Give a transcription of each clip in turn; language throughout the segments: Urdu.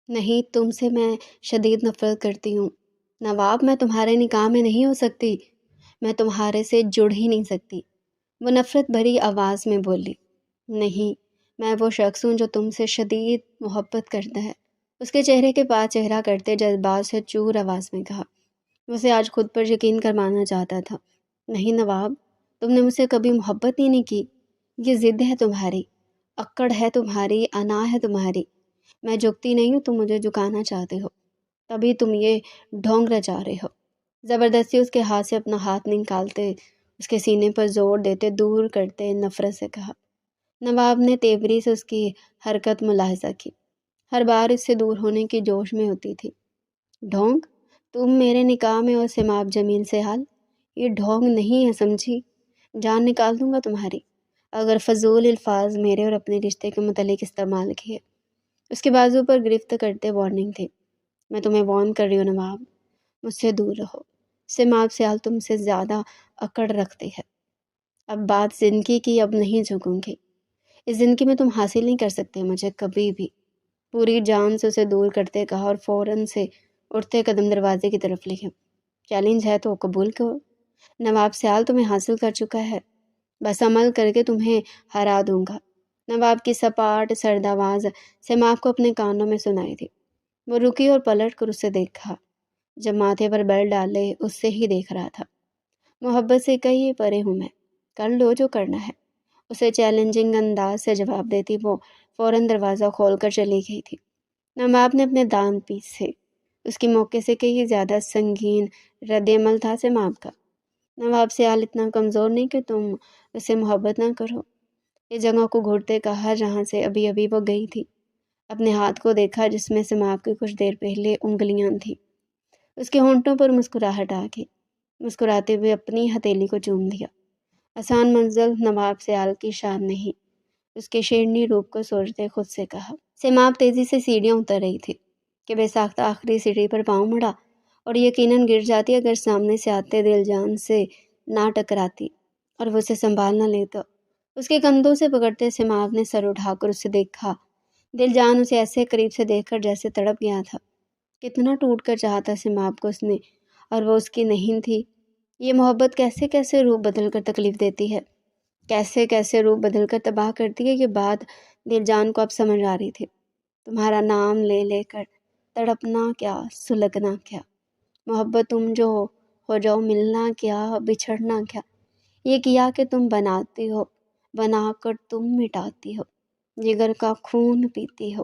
نہیں، تم سے میں شدید نفرت کرتی ہوں نواب، میں تمہارے نکاح میں نہیں ہو سکتی، میں تمہارے سے جڑ ہی نہیں سکتی۔ وہ نفرت بھری آواز میں بولی۔ نہیں، میں وہ شخص ہوں جو تم سے شدید محبت کرتا ہے، اس کے چہرے کے پاس چہرہ کرتے جذبات سے چور آواز میں کہا۔ وہ اسے آج خود پر یقین کروانا چاہتا تھا۔ نہیں نواب، تم نے مجھ سے کبھی محبت ہی نہیں کی، یہ ضد ہے تمہاری، اکڑ ہے تمہاری، انا ہے تمہاری۔ میں جھکتی نہیں ہوں، تم مجھے جھکانا چاہتے ہو، تبھی تم یہ ڈھونگ رچا رہے ہو۔ زبردستی اس کے ہاتھ سے اپنا ہاتھ نکالتے، اس کے سینے پر زور دیتے، دور کرتے، نفرت سے کہا۔ نواب نے تیوری سے اس کی حرکت ملاحظہ کی، ہر بار اس سے دور ہونے کی جوش میں ہوتی تھی۔ ڈھونگ؟ تم میرے نکاح میں اور سماپ جمیل سے حال؟ یہ ڈھونگ نہیں ہے، سمجھی؟ جان نکال دوں گا تمہاری اگر فضول الفاظ میرے اور اپنے رشتے کے متعلق استعمال کیے۔ اس کے بازو پر گرفت کرتے وارننگ تھی۔ میں تمہیں وارن کر رہی ہوں نواب، مجھ سے دور رہو، سماپ سیال تم سے زیادہ اکڑ رکھتی ہے۔ اب بات زندگی کی، اب نہیں جھکوں گی، اس زندگی میں تم حاصل نہیں کر سکتے مجھے کبھی بھی۔ پوری جان سے اسے دور کرتے کہا اور فوراً سے اٹھتے قدم دروازے کی طرف لے گئے۔ چیلنج ہے تو قبول کرو، نواب سیال تمہیں حاصل کر چکا ہے، بس عمل کر کے تمہیں ہرا دوں گا۔ نواب کی سپاٹ سرد آواز سماپ کو اپنے کانوں میں سنائی تھی۔ وہ رکی اور پلٹ کر اسے دیکھا، جب ماتھے پر بل ڈالے اس سے ہی دیکھ رہا تھا۔ محبت سے کہیں پرے ہوں میں، کر لو جو کرنا ہے، اسے چیلنجنگ انداز سے جواب دیتی وہ فوراً دروازہ کھول کر چلی گئی تھی۔ نواب نے اپنے دانت پیسے، اس کی موقع سے کہیں زیادہ سنگین رد عمل تھا سماپ کا۔ نواب سیال اتنا کمزور نہیں کہ تم اسے محبت نہ کرو۔ اس جگہ کو گھڑتے کہا جہاں سے ابھی ابھی وہ گئی تھی، اپنے ہاتھ کو دیکھا جس میں سماپ کی کچھ دیر پہلے انگلیاں تھیں۔ اس کے ہونٹوں پر مسکراہٹ آ گئی، مسکراتے ہوئے اپنی ہتھیلی کو چوم دیا۔ آسان منزل نواب سیال کی شان نہیں، اس کے شیرنی روپ کو سوچتے خود سے کہا۔ سماپ تیزی سے سیڑھیاں اتر رہی تھی کہ بے ساختہ آخری سیڑھی پر پاؤں مڑا اور یقیناً گر جاتی اگر سامنے سے آتے دل جان سے نہ ٹکراتی اور وہ اسے سنبھال نہ لیتا۔ اس کے کندھوں سے پکڑتے سماپ نے سر اٹھا کر اسے دیکھا۔ دل جان اسے ایسے قریب سے دیکھ کر جیسے تڑپ گیا تھا۔ کتنا ٹوٹ کر چاہتا سماپ کو اس نے، اور وہ اس کی نہیں تھی۔ یہ محبت کیسے کیسے روپ بدل کر تکلیف دیتی ہے، کیسے کیسے روپ بدل کر تباہ کرتی ہے، یہ بات دل جان کو اب سمجھ آ رہی تھی۔ تمہارا نام لے لے کر تڑپنا کیا، سلگنا کیا، محبت تم جو ہو جاؤ، ملنا کیا، بچھڑنا کیا، یہ کیا کہ تم بناتی ہو، بنا کر تم مٹاتی ہو، جگر کا خون پیتی ہو،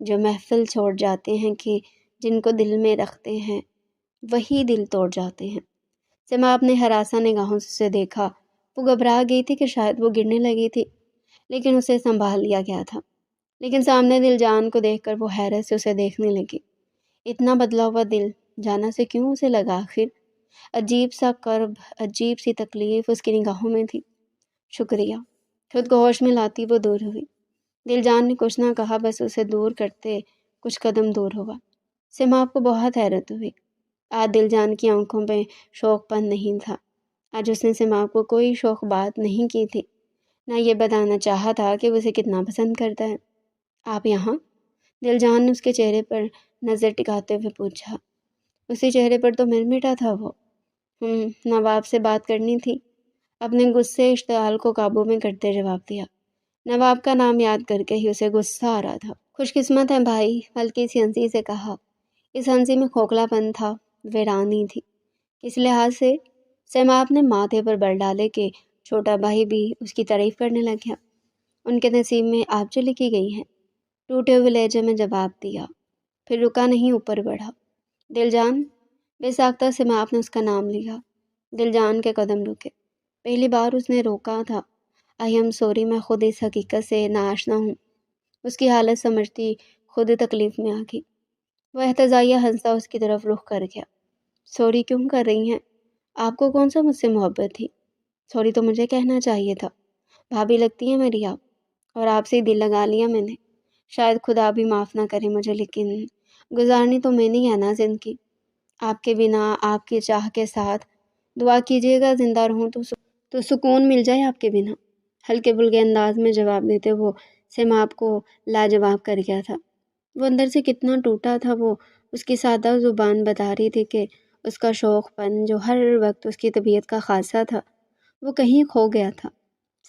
جو محفل چھوڑ جاتے ہیں کہ جن کو دل میں رکھتے ہیں وہی دل توڑ جاتے ہیں۔ سماپ نے ہراساں نگاہوں سے اسے دیکھا۔ وہ گھبرا گئی تھی کہ شاید وہ گرنے لگی تھی، لیکن اسے سنبھال لیا گیا تھا۔ لیکن سامنے دل جان کو دیکھ کر وہ حیرت سے اسے دیکھنے لگی۔ اتنا بدلا ہوا دل جانا سے کیوں اسے لگا آخر؟ عجیب سا کرب، عجیب سی تکلیف اس کی نگاہوں میں تھی۔ شکریہ، خود کو ہوش میں لاتی وہ دور ہوئی۔ دل جان نے کچھ نہ کہا، بس اسے دور کرتے کچھ قدم دور ہوا۔ سماپ کو بہت حیرت ہوئی۔ آج دل جان کی آنکھوں پہ شوق پن نہیں تھا۔ آج اس نے سماپ کو کوئی شوق بات نہیں کی تھی، نہ یہ بتانا چاہا تھا کہ وہ اسے کتنا پسند کرتا ہے۔ آپ یہاں؟ دل جان نے اس کے چہرے پر نظر ٹکاتے ہوئے پوچھا۔ اسی چہرے پر تو مرمٹا تھا وہ۔ نواب سے بات کرنی تھی، اپنے غصے اشتعال کو قابو میں کرتے جواب دیا۔ نواب کا نام یاد کر کے ہی اسے غصہ آ رہا تھا۔ خوش قسمت ہے بھائی، ہلکی سی ہنسی سے کہا۔ اس ہنسی میں کھوکھلا پن تھا، ویرانی تھی۔ کس لحاظ سے؟ سماپ نے ماتھے پر بل ڈالے کہ چھوٹا بھائی بھی اس کی تعریف کرنے لگ گیا۔ ان کے نصیب میں آپ جو لکھی گئی ہیں، ٹوٹے ہوئے لہجے میں جواب دیا، پھر رکا نہیں، اوپر بڑھا۔ دل جان؟ بے ساختہ سماپ نے اس کا نام لیا۔ دل جان کے قدم رکے۔ پہلی بار اس نے روکا تھا۔ آئی ایم سوری، میں خود اس حقیقت سے ناآشنا ہوں۔ اس کی حالت سمجھتی خود تکلیف میں آ گئی۔ وہ احتجاجیہ ہنسا اس کی طرف رخ کر گیا۔ سوری کیوں کر رہی ہیں؟ آپ کو کون سا مجھ سے محبت تھی؟ سوری تو مجھے کہنا چاہیے تھا، بھابھی لگتی ہے میری آپ، اور آپ سے دل لگا لیا میں نے۔ شاید خدا بھی معاف نہ کرے مجھے، لیکن گزارنی تو میں نہیں ہے نا زندگی، آپ کے بنا، آپ کی چاہ کے ساتھ۔ دعا کیجیے گا زندہ رہوں تو سکون مل جائے آپ کے بنا۔ ہلکے بلکے انداز میں جواب دیتے وہ سیماب کو لاجواب کر گیا تھا۔ وہ اندر سے کتنا ٹوٹا تھا، وہ اس کی سادہ زبان بتا رہی تھی کہ اس کا شوق پن جو ہر وقت اس کی طبیعت کا خاصہ تھا وہ کہیں کھو گیا تھا۔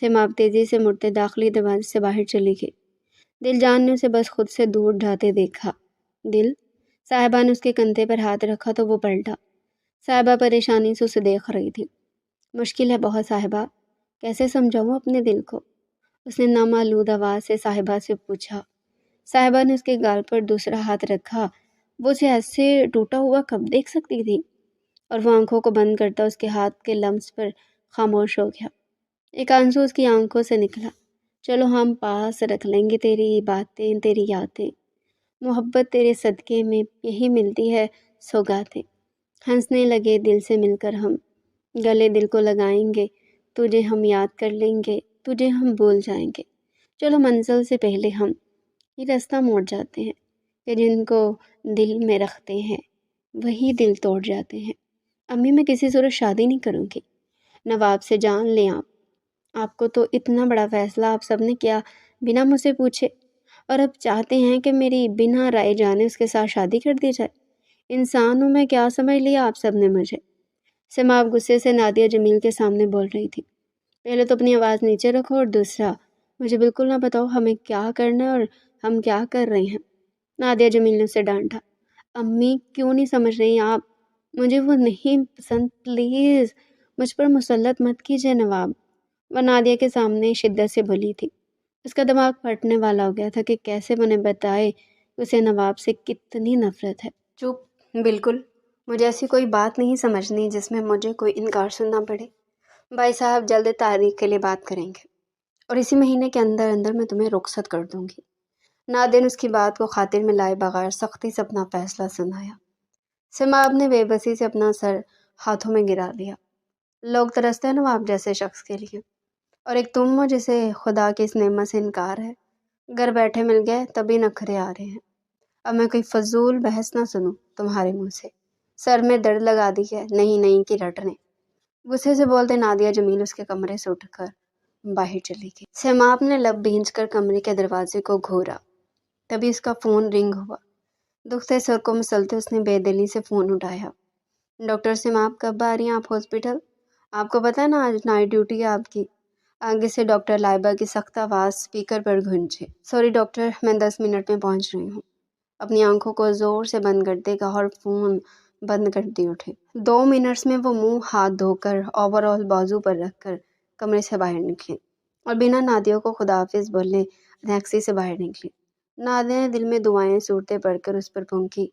سیماب تیزی سے مڑتے داخلی دروازے سے باہر چلی گئی۔ دل جان نے اسے بس خود سے دور جاتے دیکھا۔ دل، صاحبہ نے اس کے کندھے پر ہاتھ رکھا تو وہ پلٹا۔ صاحبہ پریشانی سے اسے دیکھ رہی تھی۔ مشکل ہے بہت صاحبہ، کیسے سمجھاؤں اپنے دل کو؟ اس نے نامعلوم آواز سے صاحبہ سے پوچھا۔ صاحبہ نے اس کے گال پر دوسرا ہاتھ رکھا۔ وہ اسے ایسے ٹوٹا ہوا کب دیکھ سکتی تھی؟ اور وہ آنکھوں کو بند کرتا اس کے ہاتھ کے لمس پر خاموش ہو گیا۔ ایک آنسو اس کی آنکھوں سے نکلا۔ چلو ہم پاس رکھ لیں گے تیری باتیں، تیری یادیں، محبت تیرے صدقے میں یہی ملتی ہے سوگاتیں۔ ہنسنے لگے دل سے مل کر ہم، گلے دل کو لگائیں گے، تجھے ہم یاد کر لیں گے، تجھے ہم بھول جائیں گے۔ چلو منزل سے پہلے ہم یہ راستہ موڑ جاتے ہیں کہ جن کو دل میں رکھتے ہیں وہی دل توڑ جاتے ہیں۔ امی میں کسی صورت شادی نہیں کروں گی۔ نواب سے جان لیں آپ کو تو اتنا بڑا فیصلہ آپ سب نے کیا بنا مجھ سے پوچھے، اور اب چاہتے ہیں کہ میری بنا رائے جانے اس کے ساتھ شادی کر دی جائے۔ انسان ہوں میں، کیا سمجھ لیا آپ سب نے مجھے؟ سیماب غصے سے نادیہ جمیل کے سامنے بول رہی تھی۔ پہلے تو اپنی آواز نیچے رکھو، اور دوسرا مجھے بالکل نہ بتاؤ ہمیں کیا کرنا ہے اور ہم کیا کر رہے ہیں۔ نادیہ جمیل نے اسے ڈانٹا۔ امی کیوں نہیں سمجھ رہی آپ؟ مجھے وہ نہیں پسند، پلیز مجھ پر مسلط مت کیجیے نواب۔ وہ نادیہ کے سامنے شدت سے بولی تھی۔ اس کا دماغ پھٹنے والا ہو گیا تھا کہ کیسے وہ انہیں بتائے کہ اسے نواب سے کتنی نفرت ہے۔ چپ، بالکل مجھے ایسی کوئی بات نہیں سمجھنی جس میں مجھے کوئی انکار سننا پڑے۔ بھائی صاحب جلد تاریخ کے لیے بات کریں گے، اور اسی مہینے کے اندر اندر میں تمہیں رخصت کر دوں گی۔ نادیہ نے اس کی بات کو خاطر میں لائے بغیر سختی سے اپنا فیصلہ سنایا۔ سیماب نے بے بسی سے اپنا سر ہاتھوں میں گرا لیا۔ لوگ ترستے ہیں نواب جیسے شخص کے لیے، اور ایک تم ہو جسے خدا کی اس نعمت سے انکار ہے۔ گھر بیٹھے مل گئے تبھی نخرے آ رہے ہیں۔ اب میں کوئی فضول بحث نہ سنوں تمہارے منہ سے۔ سر میں درد لگا دی ہے، نہیں نہیں کی رٹنے۔ غصے سے بولتے نادیہ جمیل اس کے کمرے سے اٹھ کر باہر چلی گئی۔ سیماب نے لب بھینچ کر کمرے کے دروازے کو گھورا، تبھی اس کا فون رنگ ہوا۔ دکھتے سر کو مسلتے اس نے بے دلی سے فون اٹھایا۔ ڈاکٹر سیماب کب آ رہی ہیں آپ ہاسپٹل؟ آپ کو پتہ ہے نا آج نائٹ ڈیوٹی ہے آپ کی؟ آگے سے ڈاکٹر لائبہ کی سخت آواز اسپیکر پر گونجی۔ سوری ڈاکٹر، میں 10 منٹ میں پہنچ رہی ہوں۔ اپنی آنکھوں کو زور سے بند کرتے کہا اور فون بند کر دی اٹھے۔ 2 منٹس میں وہ منہ ہاتھ دھو کر اوور آل بازو پر رکھ کر کمرے سے باہر نکلی، اور بنا نادیہ کو خداحافظ بولے ٹیکسی سے باہر نکلی۔ نادیہ نے دل میں دعائیں صورتیں پڑھ کر اس پر پھونکی۔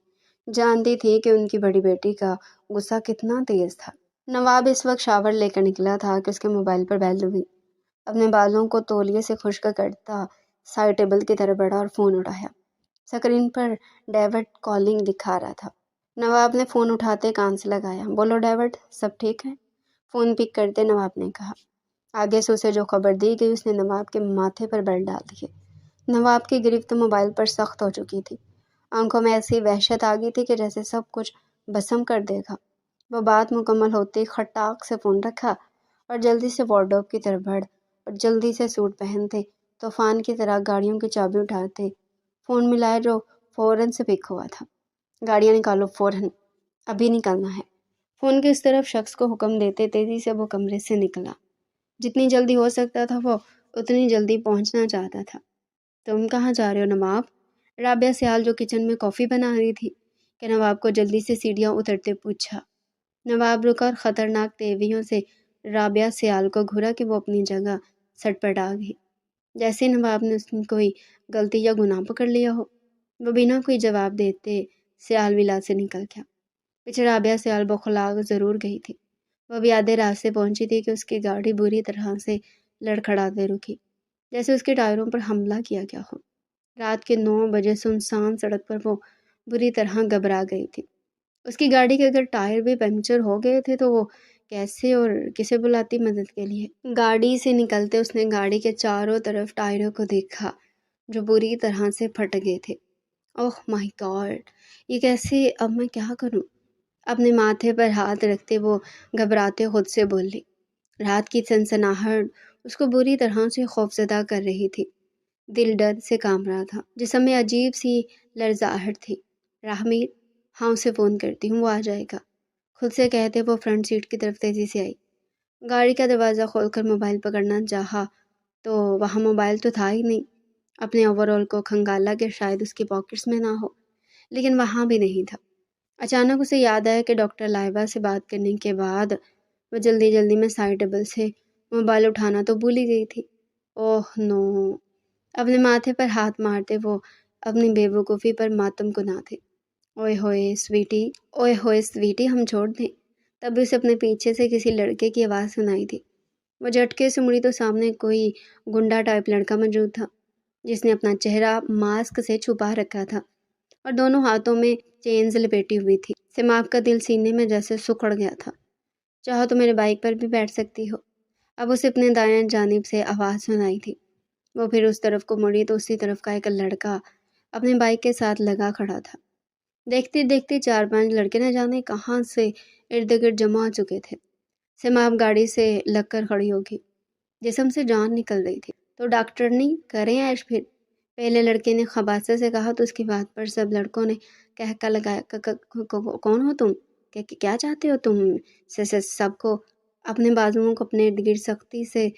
جانتی تھی کہ ان کی بڑی بیٹی کا غصہ کتنا تیز تھا۔ نواب اس وقت شاور لے کر نکلا تھا کہ اس کے موبائل پر بیل ہوئی۔ اپنے بالوں کو تولیے سے خشک کرتا سائڈ ٹیبل کی طرف بڑھا اور فون اٹھایا۔ اسکرین پر ڈیوڈ کالنگ دکھا رہا تھا۔ نواب نے فون اٹھاتے کان سے لگایا۔ بولو ڈیوڈ، سب ٹھیک ہے؟ فون پک کرتے نواب نے کہا۔ آگے سے اسے جو خبر دی گئی اس نے نواب کے ماتھے پر بل ڈال دیے۔ نواب کی گرفت موبائل پر سخت ہو چکی تھی۔ آنکھوں میں ایسی وحشت آ گئی تھی کہ جیسے سب کچھ بھسم کر دے گا۔ وہ بات مکمل ہوتے ہی کھٹاک سے فون رکھا اور جلدی سے وارڈروب کی طرف بڑھ اور جلدی سے سوٹ پہنتے، طوفان کی طرح گاڑیوں کی چابی اٹھاتے فون ملایا جو فوراً سے پک ہوا تھا۔ گاڑیاں نکالو فوراً، ابھی نکلنا ہے۔ فون کے اس طرف شخص کو حکم دیتے تیزی سے وہ کمرے سے نکلا۔ جتنی جلدی ہو سکتا تھا وہ اتنی جلدی پہنچنا چاہتا تھا۔ تم کہاں جا رہے ہو نواب؟ رابعہ سیال جو کچن میں کافی بنا رہی تھی کہ نواب کو جلدی سے سیڑھیاں اترتے پوچھا۔ نواب رکا اور خطرناک تیویوں سے رابعہ سیال کو گھورا کہ وہ اپنی جگہ سٹ پٹ آ گئی، جیسے نواب نے اس کی کوئی غلطی یا گناہ پکڑ لیا ہو۔ وہ بنا کوئی جواب دیتے سیال ولا سے نکل گیا۔ پیچھے رابعہ سیال بوخلاگ ضرور گئی تھی۔ وہ بھی آدھے راستے پہنچی تھی کہ اس کی گاڑی بری طرح سے لڑکھڑاتے رکی، جیسے اس کے ٹائروں پر حملہ کیا گیا ہو۔ رات کے 9 بجے سنسان سڑک پر وہ بری طرح گھبرا گئی تھی۔ اس کی گاڑی کے اگر ٹائر بھی پنکچر ہو گئے تھے تو وہ کیسے اور کسے بلاتی مدد کے لیے؟ گاڑی سے نکلتے اس نے گاڑی کے چاروں طرف ٹائروں کو دیکھا جو بری طرح سے پھٹ گئے تھے۔ اوہ مائی گاڈ، یہ کیسے؟ اب میں کیا کروں؟ اپنے ماتھے پر ہاتھ رکھتے وہ گھبراتے خود سے بولی۔ رات کی سنسناہٹ اس کو بری طرح سے خوفزدہ کر رہی تھی۔ دل ڈر سے کانپ رہا تھا، جسم میں عجیب سی لرزاہٹ تھی۔ راہمیر، ہاں اسے فون کرتی ہوں، وہ آ جائے گا، خود سے کہتے وہ فرنٹ سیٹ کی طرف تیزی سے آئی۔ گاڑی کا دروازہ کھول کر موبائل پکڑنا چاہا تو وہاں موبائل تو تھا ہی نہیں۔ اپنے اوور آل کو کھنگالا کہ شاید اس کی پاکٹس میں نہ ہو، لیکن وہاں بھی نہیں تھا۔ اچانک اسے یاد آیا کہ ڈاکٹر لائبہ سے بات کرنے کے بعد وہ جلدی جلدی میں سائڈ ٹیبل سے موبائل اٹھانا تو بھول ہی گئی تھی۔ اوہ نو! اپنے ماتھے پر ہاتھ مارتے وہ اپنی بے وقوفی پر ماتم کنا تھے۔ اوئے ہوئے سویٹی، ہم چھوڑ دیں۔ تب اسے اپنے پیچھے سے کسی لڑکے کی آواز سنائی تھی۔ وہ جھٹکے سے مڑی تو سامنے کوئی گنڈا ٹائپ لڑکا موجود تھا، جس نے اپنا چہرہ ماسک سے چھپا رکھا تھا اور دونوں ہاتھوں میں چینز لپیٹی ہوئی تھی۔ سماپ کا دل سینے میں جیسے سکڑ گیا تھا۔ چاہو تو میرے بائک پر بھی بیٹھ سکتی ہو۔ اب اسے اپنے دائیں جانب سے آواز سنائی تھی۔ وہ پھر اس طرف کو مڑی تو اسی طرف کا ایک لڑکا اپنے بائک کے ساتھ لگا کھڑا تھا۔ دیکھتے دیکھتے 4-5 لڑکے نہ جانے کہاں سے ارد گرد جمع ہو چکے تھے۔ سماپ گاڑی سے لگ کر کھڑی ہوگی، جسم سے جان نکل رہی تھی۔ تو ڈاکٹرنی کریں عیش پھر، پہلے لڑکے نے خباثت سے کہا تو اس کی بات پر سب لڑکوں نے کہکا لگایا۔ کون ہو تم؟ کیا چاہتے ہو تم سے؟ سب کو اپنے بازوؤں کو اپنے ارد گرد سختی سے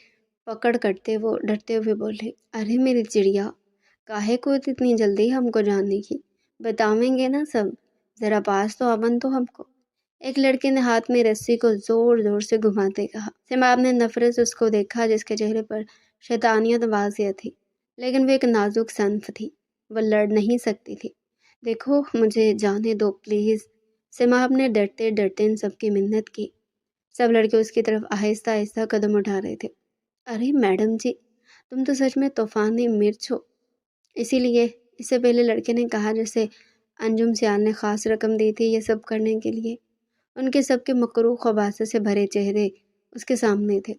پکڑ کرتے وہ ڈرتے ہوئے بولے، ارے میری چڑیا، کاہے کو اتنی جلدی ہم کو جاننے کی؟ بتاویں گے نا سب، ذرا پاس تو آون تو ہم کو۔ ایک لڑکے نے ہاتھ میں رسی کو زور زور سے گھماتے کہا۔ سماب نے نفرت سے اس کو دیکھا، جس کے چہرے پر شیطانیت واضح تھی، لیکن وہ ایک نازک صنف تھی، وہ لڑ نہیں سکتی تھی۔ دیکھو مجھے جانے دو پلیز، سماب نے ڈرتے ڈرتے ان سب کی منت کی۔ سب لڑکے اس کی طرف آہستہ آہستہ قدم اٹھا رہے تھے۔ ارے میڈم جی، تم تو سچ میں طوفانی مرچ ہو۔ اسی لیے اس سے پہلے لڑکے نے کہا جسے انجم سیال نے خاص رقم دی تھی یہ سب کرنے کے لیے۔ ان کے سب کے مکروہ خباثت سے بھرے چہرے اس کے سامنے تھے۔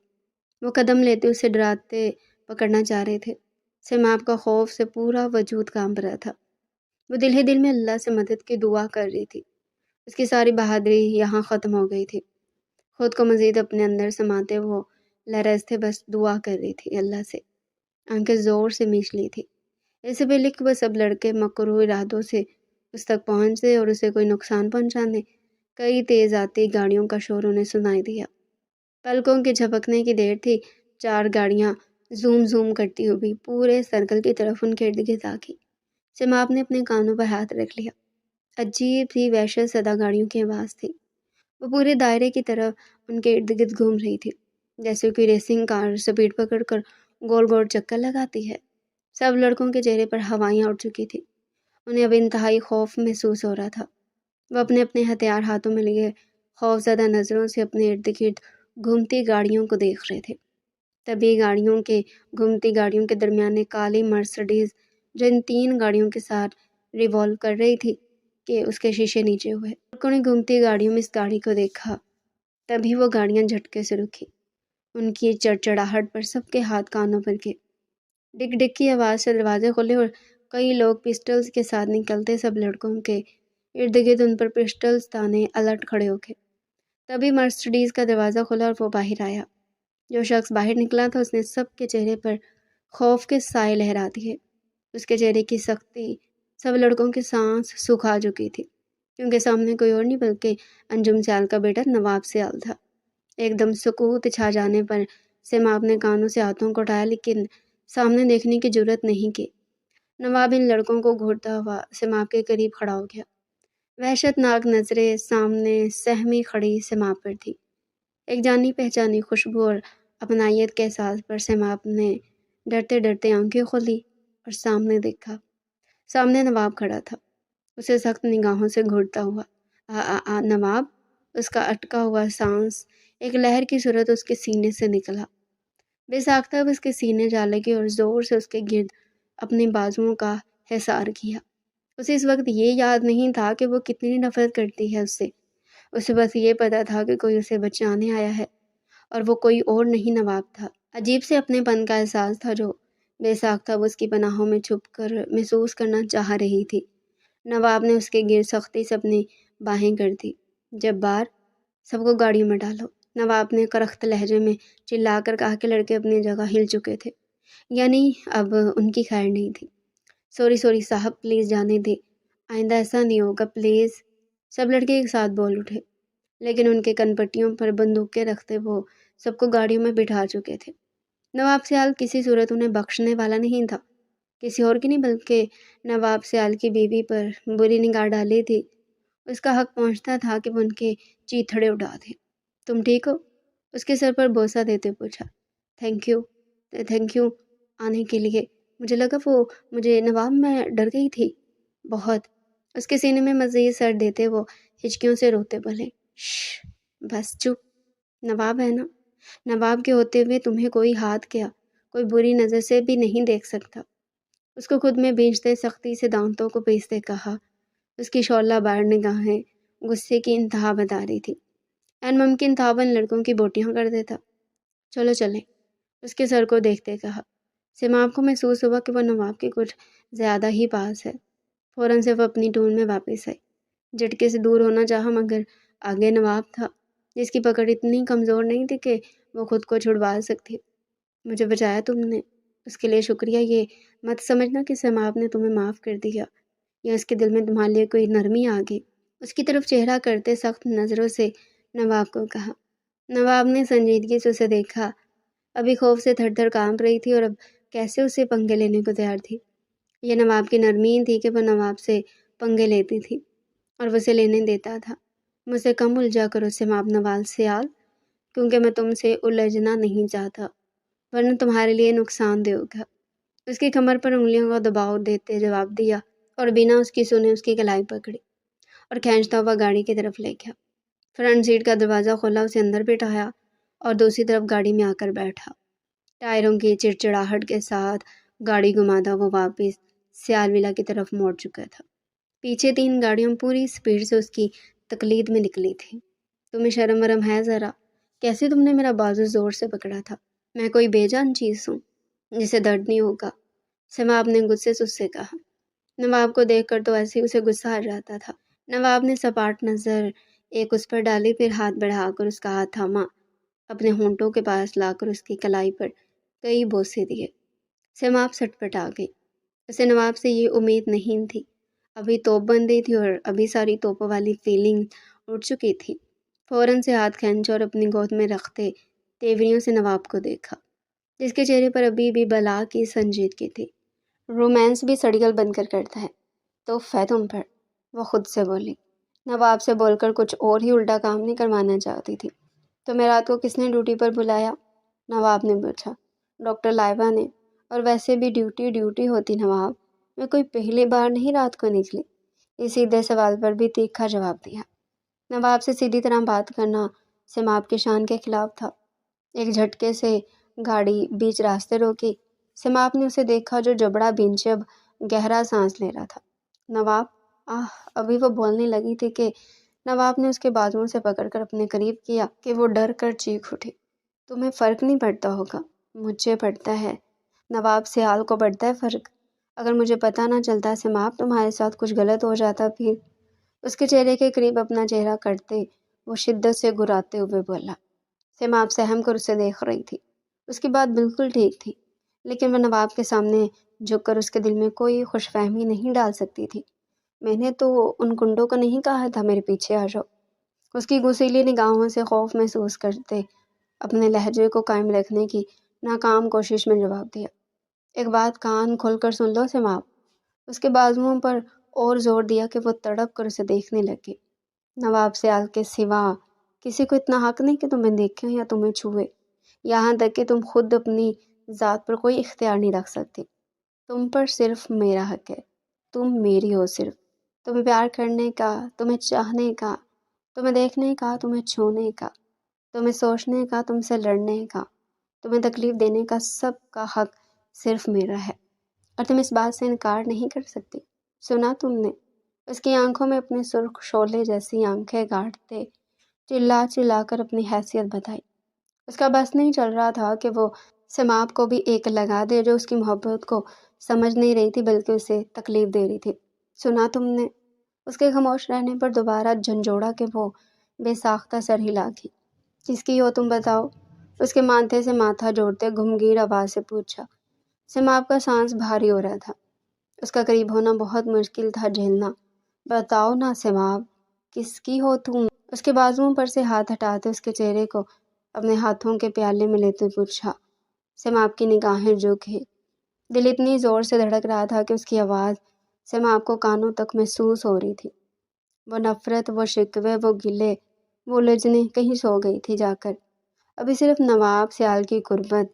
وہ قدم لیتے اسے ڈراتے پکڑنا چاہ رہے تھے۔ سماب کا خوف سے پورا وجود کانپ رہا تھا۔ وہ دل ہی دل میں اللہ سے مدد کی دعا کر رہی تھی۔ اس کی ساری بہادری یہاں ختم ہو گئی تھی۔ خود کو مزید اپنے اندر سماتے وہ لرزتے بس دعا کر رہی تھی اللہ سے، آنکھیں زور سے میچ لی تھی۔ اس سے پہلے کہ وہ سب لڑکے مکروہ ارادوں سے اس تک پہنچے اور اسے کوئی نقصان پہنچانے، کئی تیز آتی گاڑیوں کا شور انہیں سنائی دیا۔ پلکوں کے جھپکنے کی دیر تھی، 4 گاڑیاں زوم زوم کرتی ہوئی پورے سرکل کی طرف ان کے ارد گرد آ گئی۔ سماب نے اپنے کانوں پر ہاتھ رکھ لیا۔ عجیب سی وحشت زدہ گاڑیوں کی آواز تھی۔ وہ پورے دائرے کی طرف ان کے ارد گرد گھوم رہی تھی، جیسے کوئی ریسنگ کار سپیڈ پکڑ کر گول گول چکر لگاتی ہے۔ سب لڑکوں کے چہرے پر ہوائیاں اڑ چکی تھی۔ انہیں اب انتہائی خوف محسوس ہو رہا تھا۔ وہ اپنے اپنے ہتھیار ہاتھوں میں لیے خوف زدہ نظروں سے اپنے ارد گرد گھومتی گاڑیوں کو دیکھ رہے تھے۔ تبھی گھومتی گاڑیوں کے درمیان ایک کالی مرسڈیز جو ان 3 گاڑیوں کے ساتھ ریوالو کر رہی تھی کہ اس کے شیشے نیچے ہوئے۔ لڑکوں نے گھومتی گاڑیوں میں اس گاڑی کو دیکھا، تبھی وہ گاڑیاں جھٹکے سے رکی۔ ان کی چڑچڑاہٹ پر سب کے ہاتھ کانوں پر گئے۔ ڈگ ڈگ کی آواز سے دروازے کھلے اور کئی لوگ پسٹلز کے ساتھ نکلتے سب لڑکوں کے ارد گرد ان پر پسٹلز تانے الٹ کھڑے ہو گئے۔ تبھی مرسڈیز کا دروازہ کھلا اور وہ باہر آیا۔ جو شخص باہر نکلا تھا اس نے سب کے چہرے پر خوف کے سائے لہرا دیے۔ اس کے چہرے کی سختی سب لڑکوں کی سانس سکھا چکی تھی، کیونکہ سامنے کوئی اور نہیں بلکہ انجم سیال کا بیٹا نواب سیال تھا۔ ایک دم سکوت چھا جانے پر سماب نے کانوں سے ہاتھوں کو اٹھایا، لیکن سامنے دیکھنے کی جرت نہیں کی۔ نواب ان لڑکوں کو گھورتا ہوا سماب کے قریب کھڑا ہو گیا۔ وحشت ناک نظریں سامنے سہمی کھڑی سماب پر تھی۔ ایک جانی پہچانی خوشبو اور اپنائیت کے احساس پر سماب نے ڈرتے ڈرتے آنکھیں کھولی اور سامنے دیکھا۔ سامنے نواب کھڑا تھا، اسے سخت نگاہوں سے گھورتا ہوا۔ نواب! اس کا اٹکا ہوا سانس ایک لہر کی صورت اس کے سینے سے نکلا۔ بے ساختہ اس کے سینے جا لگی اور زور سے اس کے گرد اپنے بازوؤں کا حصار کیا۔ اسے اس وقت یہ یاد نہیں تھا کہ وہ کتنی نفرت کرتی ہے اس سے۔ اسے بس یہ پتا تھا کہ کوئی اسے بچانے آیا ہے، اور وہ کوئی اور نہیں نواب تھا۔ عجیب سے اپنے پن کا احساس تھا جو بے ساختہ وہ اس کی پناہوں میں چھپ کر محسوس کرنا چاہ رہی تھی۔ نواب نے اس کے گرد سختی سے اپنی باہیں کر دی۔ جبار، سب کو گاڑیوں میں ڈالو، نواب نے کرخت لہجے میں چلا کر کہا کہ لڑکے اپنی جگہ ہل چکے تھے۔ یعنی اب ان کی خیر نہیں تھی۔ سوری سوری صاحب، پلیز جانے دیں، آئندہ ایسا نہیں ہوگا پلیز۔ سب لڑکے ایک ساتھ بول اٹھے، لیکن ان کے کن پٹیوں پر بندوقیں رکھتے وہ سب کو گاڑیوں میں بٹھا چکے تھے۔ نواب سیال کسی صورت انہیں بخشنے والا نہیں تھا، کسی اور کی نہیں بلکہ نواب سیال کی بیوی پر بری نگاہ ڈالی تھی۔ اس کا حق پہنچتا تھا کہ وہ ان کے چیتھڑے اڑا دے۔ تم ٹھیک ہو؟ اس کے سر پر بوسہ دیتے پوچھا۔ تھینک یو آنے کے لیے، مجھے لگا وہ مجھے نواب، میں ڈر گئی تھی بہت۔ اس کے سینے میں مزید سر دیتے وہ ہچکیوں سے روتے بولے، شش بس چپ، نواب ہے نا، نواب کے ہوتے ہوئے تمہیں کوئی ہاتھ کیا، کوئی بری نظر سے بھی نہیں دیکھ سکتا۔ اس کو خود میں بھینچتے سختی سے دانتوں کو پیستے کہا۔ اس کی شعلہ بار نگاہیں غصے کی انتہا بتا رہی تھی۔ این ممکن تھا وہ ان لڑکوں کی بوٹیاں کر دیتا۔ چلو چلیں، اس کے سر کو دیکھتے کہا۔ سماپ کو محسوس ہوا کہ وہ نواب کے کچھ زیادہ ہی پاس ہے۔ فوراً سے وہ اپنی ٹون میں واپس آئی، جھٹکے سے دور ہونا چاہا، مگر آگے نواب تھا جس کی پکڑ اتنی کمزور نہیں تھی کہ وہ خود کو چھڑوا سکتی۔ مجھے بچایا تم نے، اس کے لیے شکریہ۔ یہ مت سمجھنا کہ سماپ نے تمہیں معاف کر دیا یا اس کے دل میں تمہارے لیے کوئی نرمی آ گئی۔ اس کی طرف چہرہ کرتے سخت نظروں سے نواب کو کہا۔ نواب نے سنجیدگی سے اسے دیکھا۔ ابھی خوف سے تھر تھر کانپ رہی تھی اور اب کیسے اسے پنگے لینے کو تیار تھی۔ یہ نواب کی نرمی تھی کہ وہ نواب سے پنگے لیتی تھی اور وہ اسے لینے دیتا تھا۔ مجھ سے کم الجھا کرو سماپ نواب سیال، کیونکہ میں تم سے الجھنا نہیں چاہتا، ورنہ تمہارے لیے نقصان دہ ہوگا۔ اس کی کمر پر انگلیوں کا دباؤ دیتے جواب دیا اور بنا اس کی سنے اس کی کلائی پکڑی اور کھینچتا ہوا گاڑی کی طرف لے گیا۔ فرنٹ سیٹ کا دروازہ کھولا، اسے اندر بٹھایا اور دوسری طرف گاڑی میں آ کر بیٹھا۔ ٹائروں کی چڑچڑاہٹ کے ساتھ گاڑی گھماتا وہ واپس سیال ولا کی طرف موڑ چکا تھا۔ پیچھے 3 گاڑیوں پوری سپیڈ سے اس کی تقلید میں نکلی تھی۔ تمہیں شرم ورم ہے ذرا؟ کیسے تم نے میرا بازو زور سے پکڑا تھا؟ میں کوئی بے جان چیز ہوں جسے درد نہیں ہوگا؟ سماپ نے غصے سے اس سے کہا۔ نواب کو دیکھ کر تو ایسے ہی اسے غصہ آ جاتا تھا۔ نواب نے سپاٹ نظر ایک اس پر ڈالی، پھر ہاتھ بڑھا کر اس کا ہاتھ تھاما، اپنے ہونٹوں کے پاس لا کر اس کی کلائی پر کئی بوسے دیے۔ سماپ سٹ پٹا گئی۔ اسے نواب سے یہ امید نہیں تھی۔ ابھی توپ بندی تھی اور ابھی ساری توپوں والی فیلنگ اٹھ چکی تھی۔ فوراً سے ہاتھ کھینچا اور اپنی گود میں رکھتے تیوریوں سے نواب کو دیکھا، جس کے چہرے پر ابھی بھی بلا کی سنجیدگی تھی۔ رومانس بھی سڑیل بن کر کرتا ہے تو ہے تم پر، وہ خود سے بولی۔ نواب سے بول کر کچھ اور ہی الٹا کام نہیں کروانا چاہتی تھی۔ تمہیں رات کو کس نے ڈیوٹی پر بلایا؟ نواب نے پوچھا۔ ڈاکٹر لائبہ نے، اور ویسے بھی ڈیوٹی ہوتی نواب، میں کوئی پہلی بار نہیں رات کو نکلی۔ اس سیدھے سوال پر بھی تیکھا جواب دیا۔ نواب سے سیدھی طرح بات کرنا سماپ کے شان کے خلاف تھا۔ ایک جھٹکے سے گاڑی بیچ راستے روکی۔ سماپ نے اسے دیکھا جو جبڑا بھینچے اب گہرا سانس لے رہا تھا۔ نواب، ابھی وہ بولنے لگی تھی کہ نواب نے اس کے بازوؤں سے پکڑ کر اپنے قریب کیا کہ وہ ڈر کر چیخ اٹھی۔ تمہیں فرق نہیں پڑتا ہوگا، مجھے پڑتا ہے، نواب سیال کو پڑتا ہے فرق۔ اگر مجھے پتہ نہ چلتا سماپ، تمہارے ساتھ کچھ غلط ہو جاتا پھر؟ اس کے چہرے کے قریب اپنا چہرہ کرتے وہ شدت سے گراتے ہوئے بولا۔ سماپ سہم کر اسے دیکھ رہی تھی۔ اس کی بات بالکل ٹھیک تھی، لیکن وہ نواب کے سامنے جھک کر اس کے دل میں کوئی خوش فہمی نہیں ڈال سکتی تھی۔ میں نے تو ان گنڈوں کو نہیں کہا تھا میرے پیچھے آ جاؤ۔ اس کی غصیلی نگاہوں سے خوف محسوس کرتے اپنے لہجے کو قائم رکھنے کی ناکام کوشش میں جواب دیا۔ ایک بات کان کھول کر سن لو سماپ۔ اس کے بازوؤں پر اور زور دیا کہ وہ تڑپ کر اسے دیکھنے لگے۔ نواب سیال کے سوا کسی کو اتنا حق نہیں کہ تمہیں دیکھے یا تمہیں چھوئے، یہاں تک کہ تم خود اپنی ذات پر کوئی اختیار نہیں رکھ سکتی۔ تم پر صرف میرا حق ہے، تم میری ہو صرف۔ تمہیں پیار کرنے کا، تمہیں چاہنے کا، تمہیں دیکھنے کا، تمہیں چھونے کا، تمہیں سوچنے کا، تم سے لڑنے کا، تمہیں تکلیف دینے کا، سب کا حق صرف میرا ہے، اور تم اس بات سے انکار نہیں کر سکتی۔ سنا تم نے؟ اس کی آنکھوں میں اپنے سرخ شعلے جیسی آنکھیں گاڑتے چلا چلا کر اپنی حیثیت بتائی۔ اس کا بس نہیں چل رہا تھا کہ وہ سماپ کو بھی ایک لگا دے جو اس کی محبت کو سمجھ نہیں رہی تھی بلکہ اسے تکلیف دے رہی تھی۔ سنا تم نے؟ اس کے خاموش رہنے پر دوبارہ جھنجھوڑا کہ وہ بے ساختہ سر ہلا گئی۔ کس کی ہو تم بتاؤ؟ اس کے ماتھے سے ماتھا جوڑتے گمگیر آواز سے پوچھا۔ سماپ کا سانس بھاری ہو رہا تھا، اس کا قریب ہونا بہت مشکل تھا جھیلنا۔ بتاؤ نا سماپ، کس کی ہو تم؟ اس کے بازوؤں پر سے ہاتھ ہٹاتے اس کے چہرے کو اپنے ہاتھوں کے پیالے میں لیتے پوچھا۔ سماپ کی نگاہیں جھک گئی، دل اتنی زور سے دھڑک رہا تھا کہ اس کی آواز سماپ کو کانوں تک محسوس ہو رہی تھی۔ وہ نفرت، وہ شکوے، وہ گلے، وہ الجھنیں کہیں سو گئی تھی جا کر۔ ابھی صرف نواب سیال کی قربت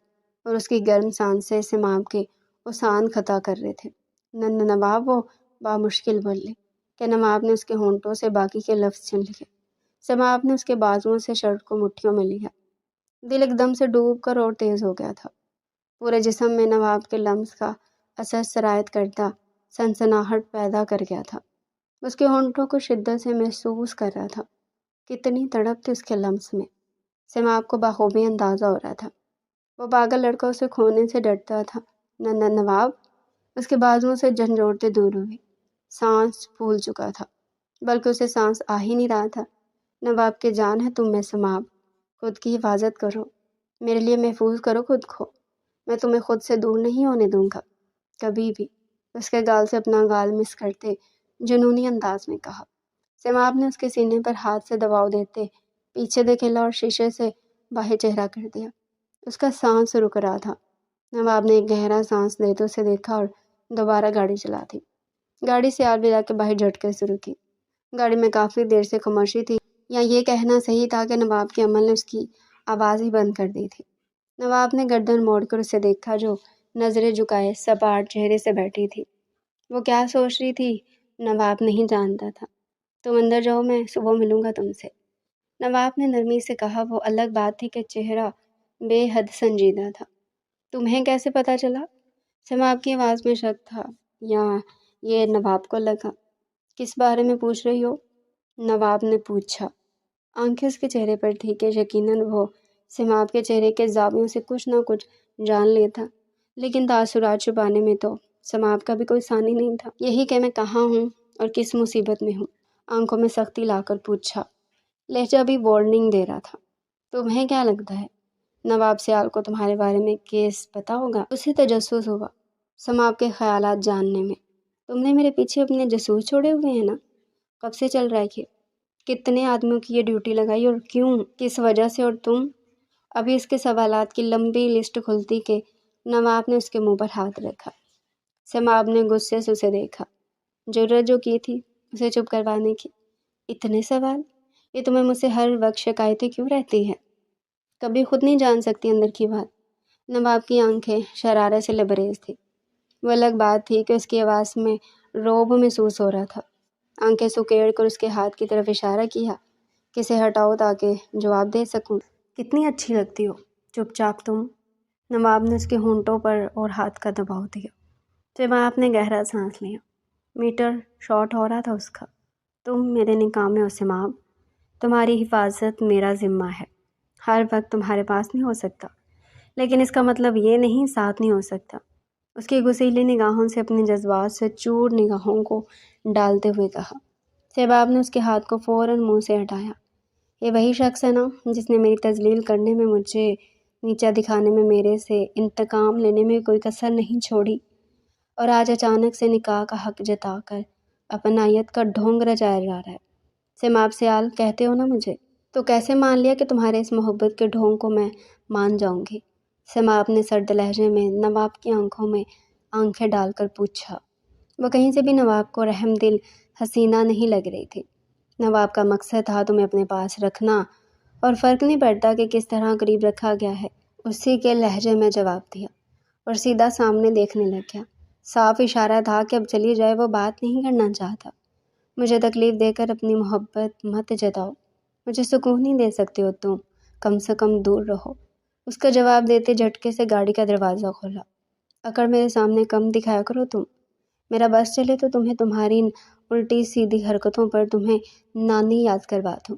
اور اس کی گرم سانسیں سماپ کے اذہان خطا کر رہے تھے۔ نواب، وہ بامشکل بولے کہ نواب نے اس کے ہونٹوں سے باقی کے لفظ چھن لیے۔ سماپ نے اس کے بازوؤں سے شرٹ کو مٹھیوں میں لیا، دل ایک دم سے ڈوب کر اور تیز ہو گیا تھا۔ پورے جسم میں نواب کے لمس کا اثر سرایت کرتا سنسناہٹ پیدا کر گیا تھا۔ اس کے ہونٹوں کو شدت سے محسوس کر رہا تھا، کتنی تڑپ تھی اس کے لمس میں۔ سماپ کو بخوبی اندازہ ہو رہا تھا، وہ پاگل لڑکا اسے کھونے سے ڈرتا تھا۔ نواب اس کے بازوؤں سے جھنجھوڑتے دور ہوئی، سانس پھول چکا تھا، بلکہ اسے سانس آ ہی نہیں رہا تھا۔ نواب کی جان ہے تم میں سماپ، خود کی حفاظت کرو، میرے لیے محفوظ کرو خود کو، میں تمہیں خود سے دور نہیں ہونے دوں گا کبھی بھی، اس کے گال سے اپنا گال مس کرتے جنونی انداز میں کہا۔ سماپ نے اس کے سینے پر ہاتھ سے دباؤ دیتے پیچھے دھکیلا اور شیشے سے باہر چہرہ کر دیا۔ اس کا سانس رک رہا تھا۔ نواب نے ایک گہرا سانس لیتے اسے دیکھا اور دوبارہ گاڑی چلا دی۔ گاڑی سے آگ بجھا کے باہر جھٹکے سے رکی۔ گاڑی میں کافی دیر سے خاموشی تھی، یا یہ کہنا صحیح تھا کہ نواب کے عمل نے اس کی آواز ہی بند کر دی تھی۔ نواب نے گردن موڑ کر اسے دیکھا جو نظریں جھکائے سپاٹ چہرے سے بیٹھی تھی۔ وہ کیا سوچ رہی تھی نواب نہیں جانتا تھا۔ تم اندر جاؤ، میں صبح ملوں گا تم سے، نواب نے نرمی سے کہا۔ وہ الگ بات تھی کہ چہرہ بے حد سنجیدہ تھا۔ تمہیں کیسے پتہ چلا؟ سماپ کی آواز میں شک تھا، یا یہ نواب کو لگا۔ کس بارے میں پوچھ رہی ہو؟ نواب نے پوچھا۔ آنکھیں اس کے چہرے پر تھی کہ یقیناً وہ سماپ کے چہرے کے زاویوں سے کچھ نہ کچھ جان لیتا، لیکن تاثرات چھپانے میں تو سماپ کا بھی کوئی ثانی نہیں تھا۔ یہی کہ میں کہاں ہوں اور کس مصیبت میں ہوں؟ آنکھوں میں سختی لا کر پوچھا، لہجہ بھی وارننگ دے رہا تھا۔ تمہیں کیا لگتا ہے نواب سیال کو تمہارے بارے میں کیس پتہ ہوگا؟ اسے تجسس ہوا سماپ کے خیالات جاننے میں۔ تم نے میرے پیچھے اپنے جاسوس چھوڑے ہوئے ہیں نا؟ کب سے چل رہا ہے یہ؟ کتنے آدمیوں کی یہ ڈیوٹی لگائی اور کیوں، کس وجہ سے؟ اور تم؟ ابھی اس کے سوالات کی لمبی لسٹ کھلتی کہ نواب نے اس کے منہ پر ہاتھ رکھا۔ سماپ نے غصے سے اسے دیکھا۔ ضرورت جو کی تھی اسے چپ کروانے کی، اتنے سوال؟ یہ تمہیں مجھ سے ہر وقت شکایتیں کیوں رہتی ہے؟ کبھی خود نہیں جان سکتی اندر کی بات؟ نواب کی آنکھیں شرارت سے لبریز تھی۔ وہ الگ بات تھی کہ اس کی آواز میں رعب محسوس ہو رہا تھا۔ آنکھیں سکیڑ کر اس کے ہاتھ کی طرف اشارہ کیا کہ اسے ہٹاؤ تاکہ جواب دے سکوں۔ کتنی اچھی لگتی ہو چپ چاپ تم، نواب نے اس کے ہونٹوں پر اور ہاتھ کا دباؤ دیا۔ سماپ نے گہرا سانس لیا، میٹر شارٹ ہو رہا تھا اس کا۔ تم میرے نکاح میں ہو سماپ، تمہاری حفاظت میرا ذمہ ہے، ہر وقت تمہارے پاس نہیں ہو سکتا، لیکن اس کا مطلب یہ نہیں ساتھ نہیں ہو سکتا۔ اس کی غصیلی نگاہوں سے اپنے جذبات سے چور نگاہوں کو ڈالتے ہوئے کہا۔ سماپ نے اس کے ہاتھ کو فوراً منہ سے ہٹایا۔ یہ وہی شخص ہے نا جس نے میری تذلیل کرنے میں، مجھے نیچا دکھانے میں، میرے سے انتقام لینے میں کوئی کسر نہیں چھوڑی، اور آج اچانک سے نکاح کا حق جتا کر اپنائیت کا ڈھونگ رچایا جا رہا ہے۔ سماپ سیال کہتے ہو نا مجھے، تو کیسے مان لیا کہ تمہارے اس محبت کے ڈھونگ کو میں مان جاؤں گی؟ سماپ نے سرد لہجے میں نواب کی آنکھوں میں آنکھیں ڈال کر پوچھا۔ وہ کہیں سے بھی نواب کو رحم دل حسینہ نہیں لگ رہی تھی۔ نواب کا مقصد تھا تمہیں اپنے پاس رکھنا، اور فرق نہیں پڑتا کہ کس طرح قریب رکھا گیا ہے۔ اسی کے لہجے میں جواب دیا اور سیدھا سامنے دیکھنے لگ گیا۔ صاف اشارہ تھا کہ اب چلی جائے، وہ بات نہیں کرنا چاہتا۔ مجھے تکلیف دے کر اپنی محبت مت جتاؤ، مجھے سکون نہیں دے سکتے ہو تم، کم سے کم دور رہو۔ اس کا جواب دیتے جھٹکے سے گاڑی کا دروازہ کھولا۔ اکڑ میرے سامنے کم دکھایا کرو تم، میرا بس چلے تو تمہیں تمہاری ان الٹی سیدھی حرکتوں پر تمہیں نانی یاد کروا دوں۔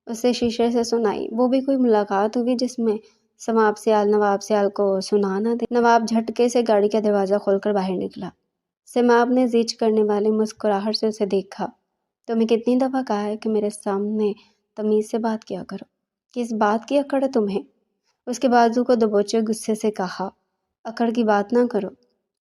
اسے شیشے سے سنائی، وہ بھی کوئی ملاقات ہوئی جس میں سماپ سیال نواب سیال کو سنا نہ دے۔ نواب جھٹکے سے گاڑی کا دروازہ کھول کر باہر نکلا۔ سماپ نے زیچ کرنے والی مسکراہٹ سے اسے دیکھا۔ تمہیں کتنی دفعہ کہا ہے کہ میرے سامنے تمیز سے بات کیا کرو؟ کس بات کی اکڑ ہے تمہیں؟ اس کے بازو کو دبوچے غصے سے کہا۔ اکڑ کی بات نہ کرو،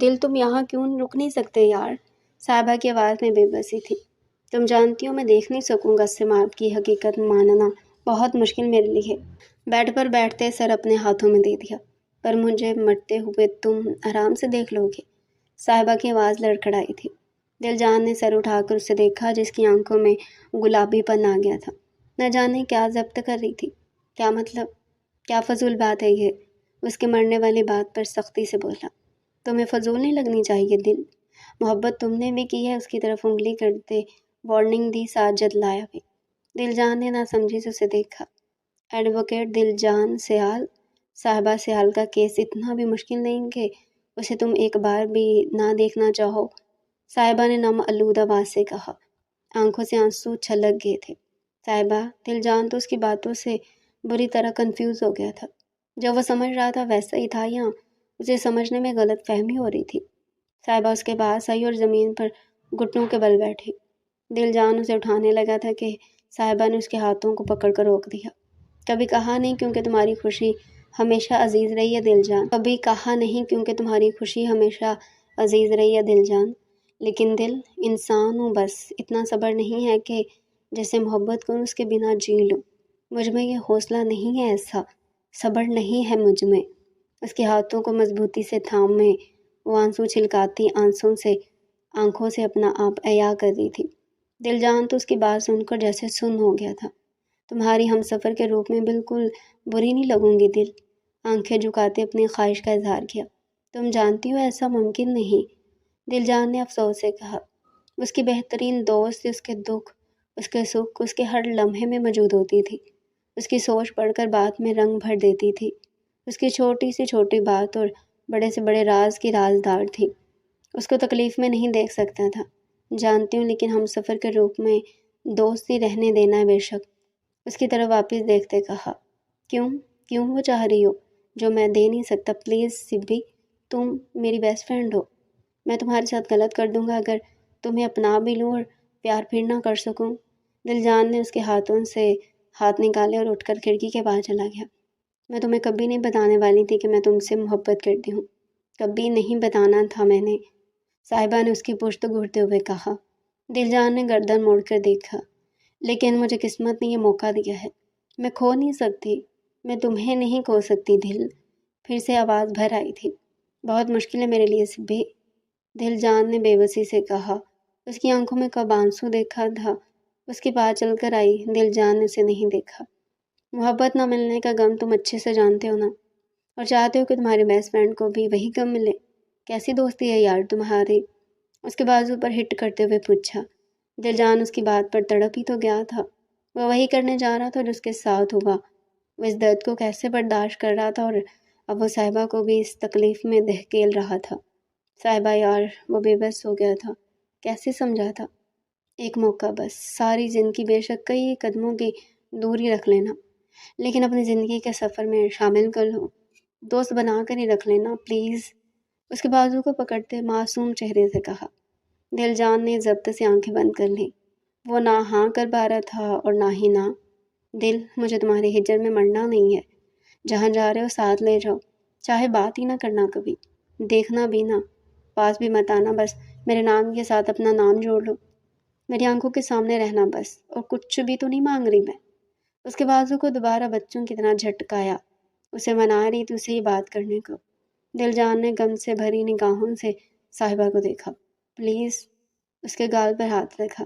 دل تم یہاں کیوں رک نہیں سکتے یار؟ صاحبہ کی آواز میں بے بسی تھی۔ تم جانتی ہو میں دیکھ نہیں سکوں گا سماعت کی حقیقت ماننا بہت مشکل میرے لیے۔ بیڈ پر بیٹھتے سر اپنے ہاتھوں میں دے دیا۔ پر مجھے مرتے ہوئے تم آرام سے دیکھ لو گے؟ صاحبہ کی آواز لڑکھڑائی تھی۔ دل جان نے سر اٹھا کر اسے دیکھا جس کی آنکھوں میں گلابی پن آ گیا تھا۔ نہ جانے کیا ضبط کر رہی تھی۔ کیا مطلب؟ کیا فضول بات ہے یہ؟ اس کے مرنے والی بات پر سختی سے بولا۔ تمہیں فضول نہیں لگنی چاہیے دل۔ محبت تم نے بھی کی ہے، اس کی طرف انگلی کرتے وارننگ دی، ساتھ جتلایا بھی۔ دل جان نے نہ سمجھی سے اسے دیکھا۔ ایڈوکیٹ دل جان سیال، صاحبہ سیال کا کیس اتنا بھی مشکل نہیں کہ اسے تم ایک بار بھی نہ دیکھنا چاہو؟ صاحبہ نے نم آلود آواز سے کہا۔ آنکھوں سے آنسو چھلک گئے تھے۔ صاحبہ، دل جان تو اس کی باتوں سے بری طرح کنفیوز ہو گیا تھا۔ جو وہ سمجھ رہا تھا ویسا ہی تھا یا اسے سمجھنے میں غلط فہمی ہو رہی تھی؟ صاحبہ اس کے پاس آئی اور زمین پر گھٹنوں کے بل بیٹھی۔ دل جان اسے اٹھانے لگا تھا کہ صاحبہ نے اس کے ہاتھوں کو پکڑ کر روک دیا۔ کبھی کہا نہیں کیونکہ تمہاری خوشی ہمیشہ عزیز رہی ہے دل جان، کبھی کہا نہیں کیونکہ تمہاری خوشی ہمیشہ عزیز رہی ہے دل جان، لیکن دل، انسان ہوں بس، اتنا صبر نہیں ہے کہ جیسے محبت کروں اس کے بنا جی لوں۔ مجھ میں یہ حوصلہ نہیں ہے، ایسا صبر نہیں ہے مجھ میں۔ اس کے ہاتھوں کو مضبوطی سے تھامے وہ آنسو چھلکاتی آنکھوں سے اپنا آپ عیاں کر رہی تھی۔ دل جان تو اس کی بات سن کر جیسے سن ہو گیا تھا۔ تمہاری ہم سفر کے روپ میں بالکل بری نہیں لگوں گی دل، آنکھیں جھکاتے اپنی خواہش کا اظہار کیا۔ تم جانتی ہو ایسا ممکن نہیں، دل جان نے افسوس سے کہا۔ اس کی بہترین دوست اس کے دکھ، اس کے سکھ، اس کے ہر لمحے میں موجود ہوتی تھی۔ اس کی سوچ پڑھ کر بات میں رنگ بھر دیتی تھی۔ اس کی چھوٹی سے چھوٹی بات اور بڑے سے بڑے راز کی رازدار تھی۔ اس کو تکلیف میں نہیں دیکھ سکتا تھا، جانتی ہوں، لیکن ہم سفر کے روپ میں دوستی رہنے دینا ہے بے شک۔ اس کی طرف واپس دیکھتے کہا۔ کیوں وہ چاہ رہی ہو جو میں دے نہیں سکتا؟ پلیز سبی، تم میری بیسٹ فرینڈ ہو۔ میں تمہارے ساتھ غلط کر دوں گا اگر تمہیں اپنا بھی لوں اور پیار پھر نہ کر سکوں۔ دل جان نے اس کے ہاتھوں سے ہاتھ نکالے اور اٹھ کر کھڑکی کے باہر چلا گیا۔ میں تمہیں کبھی نہیں بتانے والی تھی کہ میں تم سے محبت کرتی ہوں، کبھی نہیں بتانا تھا میں نے، صاحبہ نے اس کی پشت گھورتے ہوئے کہا۔ دل جان نے گردن موڑ کر دیکھا۔ لیکن مجھے قسمت نے یہ موقع دیا ہے، میں کھو نہیں سکتی، میں تمہیں نہیں کھو سکتی دل، پھر سے آواز بھر آئی تھی۔ بہت مشکل ہے میرے لیے سبھی، دل جان نے بے بسی سے کہا۔ اس کی آنکھوں میں کب آنسو دیکھا تھا، اس کی بات چل کر آئی، دل جان نے اسے نہیں دیکھا۔ محبت نہ ملنے کا غم تم اچھے سے جانتے ہو نا، اور چاہتے ہو کہ تمہاری بیسٹ فرینڈ کو بھی وہی غم ملے۔ کیسی دوستی ہے یار تمہاری؟ اس کے بازو پر ہٹ کرتے ہوئے پوچھا۔ دل جان اس کی بات پر تڑپ ہی تو گیا تھا، وہ وہی کرنے جا رہا تھا جو اس کے ساتھ ہوا۔ وہ اس درد کو کیسے برداشت کر رہا تھا اور اب وہ صاحبہ کو بھی اس تکلیف میں دھکیل رہا تھا۔ صاحبہ یار، وہ بے بس ہو گیا تھا، کیسے سمجھا تھا؟ ایک موقع بس، ساری زندگی بے شک کئی قدموں کی دوری رکھ لینا، لیکن اپنی زندگی کے سفر میں شامل کر لو، دوست بنا کر ہی رکھ لینا پلیز، اس کے بازو کو پکڑتے معصوم چہرے سے کہا۔ دل جان نے ضبط سے آنکھیں بند کر لی۔ وہ نہ ہاں کر پا رہا تھا اور نہ ہی نہ۔ دل، مجھے تمہارے ہجر میں مرنا نہیں ہے، جہاں جا رہے ہو ساتھ لے جاؤ، چاہے بات ہی نہ کرنا کبھی، دیکھنا بھی نہ، پاس بھی مت آنا، بس میرے نام کے ساتھ اپنا نام جوڑ لو، میری آنکھوں کے سامنے رہنا بس، اور کچھ بھی تو نہیں مانگ رہی میں۔ اس کے بازو کو دوبارہ بچوں کی طرح جھٹکایا، اسے منا رہی تھی اسے یہ بات کرنے کو۔ دل جان نے غم سے بھری نگاہوں سے صاحبہ کو دیکھا۔ پلیز، اس کے گال پر ہاتھ رکھا۔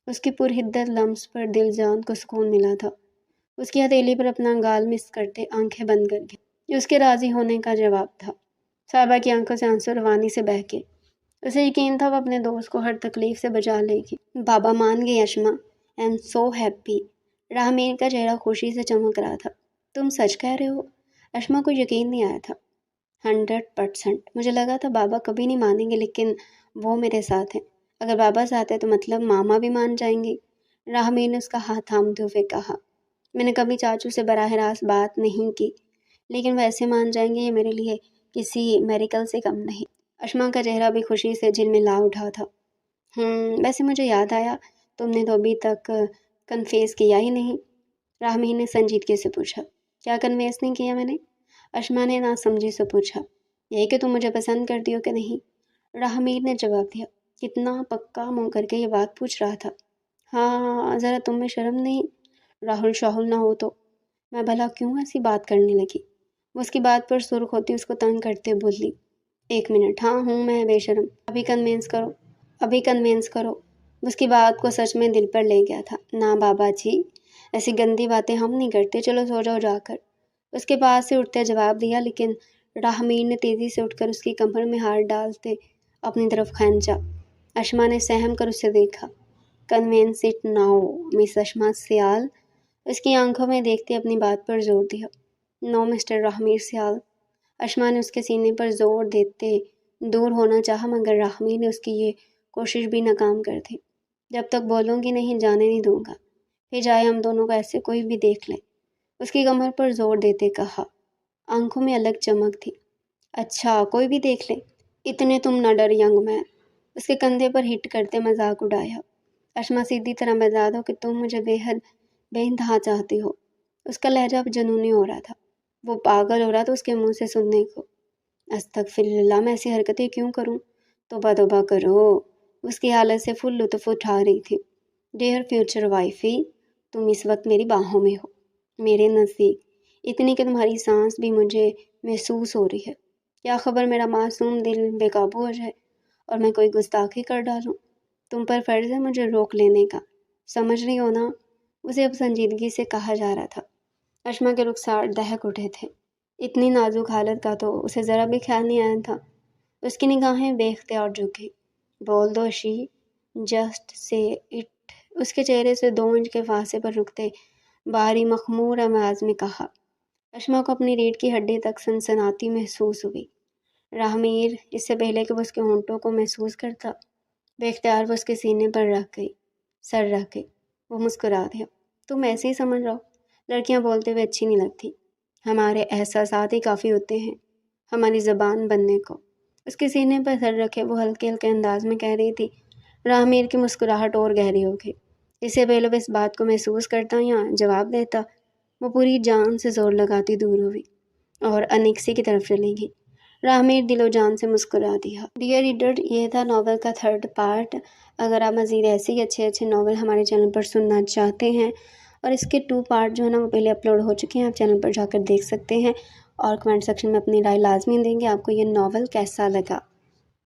اس کی پرحدت لمس پر دل جان کو سکون ملا تھا۔ اس کی ہتھیلی پر اپنا گال مس کرتے آنکھیں بند کر گیا۔ یہ اس کے راضی ہونے کا جواب تھا۔ صاحبہ کی آنکھوں سے آنسو روانی سے بہہ گئے۔ اسے یقین تھا وہ اپنے دوست کو ہر تکلیف سے بچا لے گی۔ بابا مان گئی اشما، آئی ایم سو ہیپی۔ راہمین کا چہرہ خوشی سے چمک رہا تھا۔ تم سچ کہہ رہے ہو؟ اشما کو یقین نہیں آیا تھا۔ 100%، مجھے لگا تھا بابا کبھی نہیں مانیں گے، لیکن وہ میرے ساتھ ہیں۔ اگر بابا ساتھ ہے تو مطلب ماما بھی مان جائیں گی، راہمین نے اس کا ہاتھ تھامتے ہوئے کہا۔ میں نے کبھی چاچو سے براہ راست بات نہیں کی، لیکن وہ ایسے مان جائیں گے یہ میرے لیے کسی میریکل سے کم نہیں۔ اشما کا چہرہ بھی خوشی سے جھلملا اٹھا تھا۔ ویسے مجھے یاد آیا، تم نے تو ابھی تک کنفیس کیا ہی نہیں، راہمین نے سنجیدگی سے پوچھا۔ کیا کنفیس نہیں کیا میں نے؟ اشما نے نہ سمجھی سے پوچھا۔ یہی کہ تم مجھے پسند کرتی ہو کہ نہیں؟ راہمیر نے جواب دیا، کتنا پکا منہ کر کے یہ بات پوچھ رہا تھا۔ ہاں ذرا تم میں شرم نہیں؟ راہل شاہل نہ ہو تو میں بھلا کیوں ایسی بات کرنے لگی؟ وہ اس کی بات پر سرخ ہوتی اس کو تنگ کرتے بولی، ایک منٹ، ہاں ہوں میں بے شرم، ابھی کنوینس کرو۔ اس کی بات کو سچ میں دل پر لے گیا تھا۔ نا بابا جی، ایسی گندی باتیں ہم نہیں کرتے، چلو سو جاؤ جا کر، اس کے پاس سے اٹھتے جواب دیا، لیکن راہمیر نے تیزی سے اٹھ کر اس کی کمر میں ہاتھ ڈالتے اپنی طرف کھینچا۔ اشما نے سہم کر اسے دیکھا۔ کنوینس اٹ ناؤ مس اشما سیال، اس کی آنکھوں میں دیکھتے اپنی بات پر زور دیا۔ نو مسٹر راہمیر سیال۔ اشما نے اس کے سینے پر زور دیتے دور ہونا چاہا، مگر راہمیر نے اس کی یہ کوشش بھی ناکام کر دی۔ جب تک بولوں گی نہیں جانے نہیں دوں گا، پھر جائے ہم دونوں کو ایسے کوئی بھی دیکھ لے، اس کی کمر پر زور دیتے کہا۔ آنکھوں میں الگ چمک تھی۔ اچھا کوئی بھی دیکھ لے؟ اتنے تم نہ ڈر ینگ مین، اس کے کندھے پر ہٹ کرتے مذاق اڑایا۔ اشما سیدھی طرح بتا دو کہ تم مجھے بے حد بے انتہا چاہتی ہو۔ اس کا لہجہ اب جنونی ہو رہا تھا، وہ پاگل ہو رہا تھا اس کے منہ سے سننے کو۔ استغفر اللہ، میں ایسی حرکتیں کیوں کروں؟ توبہ توبہ کرو۔ اس کی حالت سے فل لطف اٹھا رہی تھی۔ ڈیئر فیوچر وائفی، تم اس وقت میری باہوں میں ہو، میرے نزدیک، اتنی کہ تمہاری سانس بھی مجھے محسوس ہو رہی ہے۔ کیا خبر میرا معصوم دل بے قابو ہو جائے اور میں کوئی گستاخی کر ڈالوں؟ تم پر فرض ہے مجھے روک لینے کا، سمجھ رہی ہو نا؟ اسے اب سنجیدگی سے کہا جا رہا تھا۔ اشما کے رخسار دہک اٹھے تھے۔ اتنی نازک حالت کا تو اسے ذرا بھی خیال نہیں آیا تھا۔ اس کی نگاہیں بے اختیار جھکی۔ بول دو شی، جسٹ سے اٹ، اس کے چہرے سے 2 انچ کے فاصلے پر رکتے بھاری مخمور آواز میں کہا۔ اشما کو اپنی ریڑھ کی ہڈی تک سنسناتی محسوس ہوئی۔ راہمیر، اس سے پہلے کہ وہ اس کے ہونٹوں کو محسوس کرتا، بے اختیار وہ اس کے سینے پر سر رکھ گئی۔ وہ مسکرا دیا۔ تم ایسے ہی سمجھ رہو، لڑکیاں بولتے ہوئے اچھی نہیں لگتی، ہمارے احساسات ہی کافی ہوتے ہیں ہماری زبان بننے کو۔ اس کے سینے پر سر رکھے وہ ہلکے ہلکے انداز میں کہہ رہی تھی۔ راہمیر کی مسکراہٹ اور گہری ہو گئی۔ اس سے پہلے وہ اس بات کو محسوس کرتا یا جواب دیتا، وہ پوری جان سے زور لگاتی دور ہوئی اور انیکسی کی طرف چلی گئی۔ راہمیر دل و جان سے مسکرا دیا۔ ڈیئر ریڈر، یہ تھا ناول کا 3rd پارٹ۔ اگر آپ مزید ایسے ہی اچھے ناول ہمارے چینل پر سننا چاہتے ہیں، اور اس کے 2 پارٹ جو ہے نا وہ پہلے اپلوڈ ہو چکے ہیں، آپ چینل پر جا کر دیکھ سکتے ہیں، اور کمنٹ سیکشن میں اپنی رائے لازمی دیں گے آپ کو یہ ناول کیسا لگا۔